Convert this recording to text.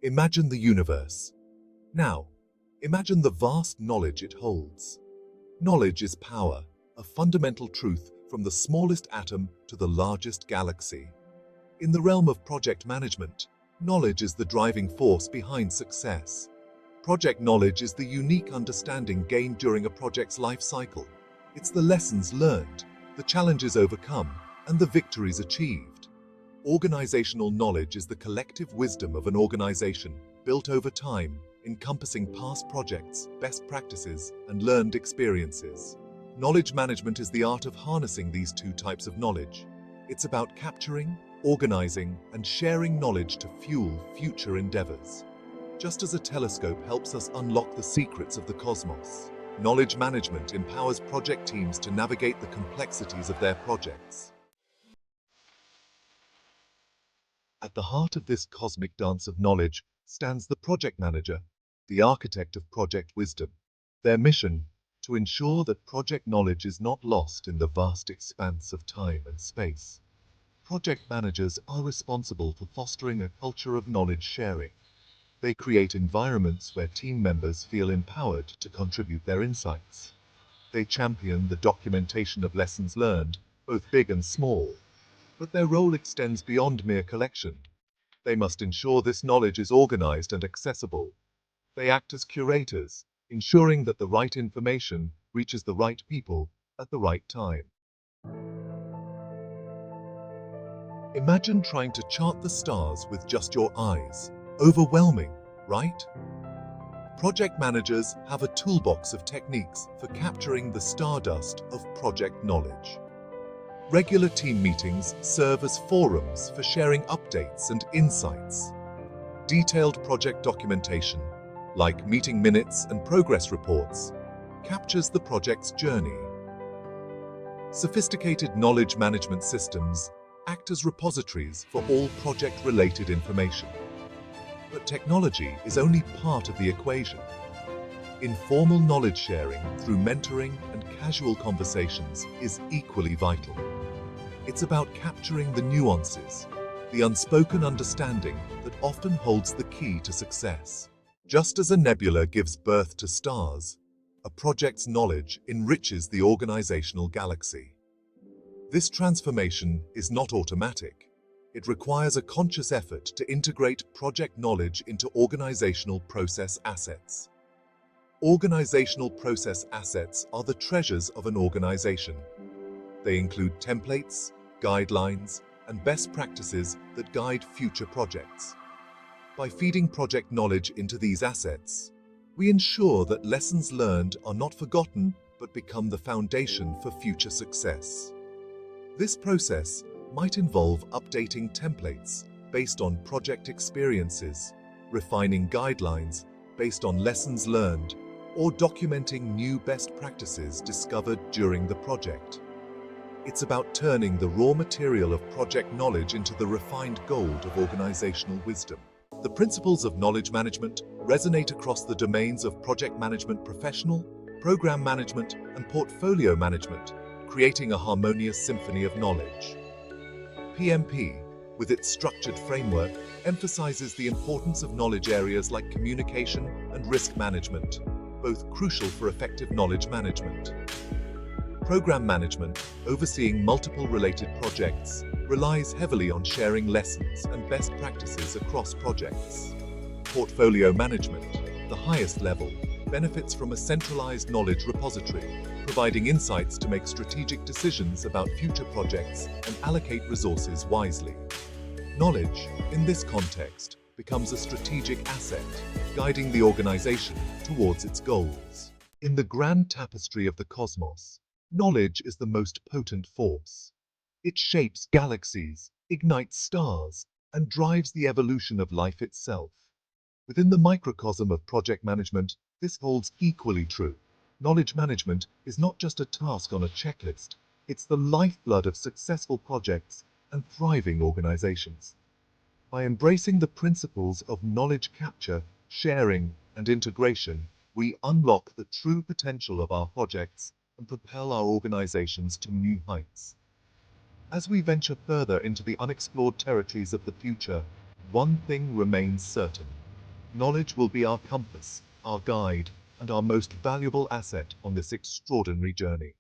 Imagine the universe. Now, imagine the vast knowledge it holds. Knowledge is power, a fundamental truth from the smallest atom to the largest galaxy. In the realm of project management, knowledge is the driving force behind success. Project knowledge is the unique understanding gained during a project's life cycle. It's the lessons learned, the challenges overcome, and the victories achieved. Organizational knowledge is the collective wisdom of an organization, built over time, encompassing past projects, best practices, and learned experiences. Knowledge management is the art of harnessing these two types of knowledge. It's about capturing, organizing, and sharing knowledge to fuel future endeavors. Just as a telescope helps us unlock the secrets of the cosmos, knowledge management empowers project teams to navigate the complexities of their projects. At the heart of this cosmic dance of knowledge stands the project manager, the architect of project wisdom. Their mission, to ensure that project knowledge is not lost in the vast expanse of time and space. Project managers are responsible for fostering a culture of knowledge sharing. They create environments where team members feel empowered to contribute their insights. They champion the documentation of lessons learned, both big and small. But their role extends beyond mere collection. They must ensure this knowledge is organized and accessible. They act as curators, ensuring that the right information reaches the right people at the right time. Imagine trying to chart the stars with just your eyes. Overwhelming, right? Project managers have a toolbox of techniques for capturing the stardust of project knowledge. Regular team meetings serve as forums for sharing updates and insights. Detailed project documentation, like meeting minutes and progress reports, captures the project's journey. Sophisticated knowledge management systems act as repositories for all project-related information. But technology is only part of the equation. Informal knowledge sharing through mentoring and casual conversations is equally vital. It's about capturing the nuances, the unspoken understanding that often holds the key to success. Just as a nebula gives birth to stars, a project's knowledge enriches the organizational galaxy. This transformation is not automatic. It requires a conscious effort to integrate project knowledge into organizational process assets. Organizational process assets are the treasures of an organization. They include templates, guidelines, and best practices that guide future projects. By feeding project knowledge into these assets, we ensure that lessons learned are not forgotten but become the foundation for future success. This process might involve updating templates based on project experiences, refining guidelines based on lessons learned, or documenting new best practices discovered during the project. It's about turning the raw material of project knowledge into the refined gold of organizational wisdom. The principles of knowledge management resonate across the domains of project management professional, program management, and portfolio management, creating a harmonious symphony of knowledge. PMP, with its structured framework, emphasizes the importance of knowledge areas like communication and risk management, both crucial for effective knowledge management. Program management, overseeing multiple related projects, relies heavily on sharing lessons and best practices across projects. Portfolio management, the highest level, benefits from a centralized knowledge repository, providing insights to make strategic decisions about future projects and allocate resources wisely. Knowledge, in this context, becomes a strategic asset, guiding the organization towards its goals. In the grand tapestry of the cosmos, knowledge is the most potent force. It shapes galaxies, ignites stars, and drives the evolution of life itself. Within the microcosm of project management, this holds equally true. Knowledge management is not just a task on a checklist, it's the lifeblood of successful projects and thriving organizations. By embracing the principles of knowledge capture, sharing, and integration, we unlock the true potential of our projects and propel our organizations to new heights. As we venture further into the unexplored territories of the future, one thing remains certain. Knowledge will be our compass, our guide, and our most valuable asset on this extraordinary journey.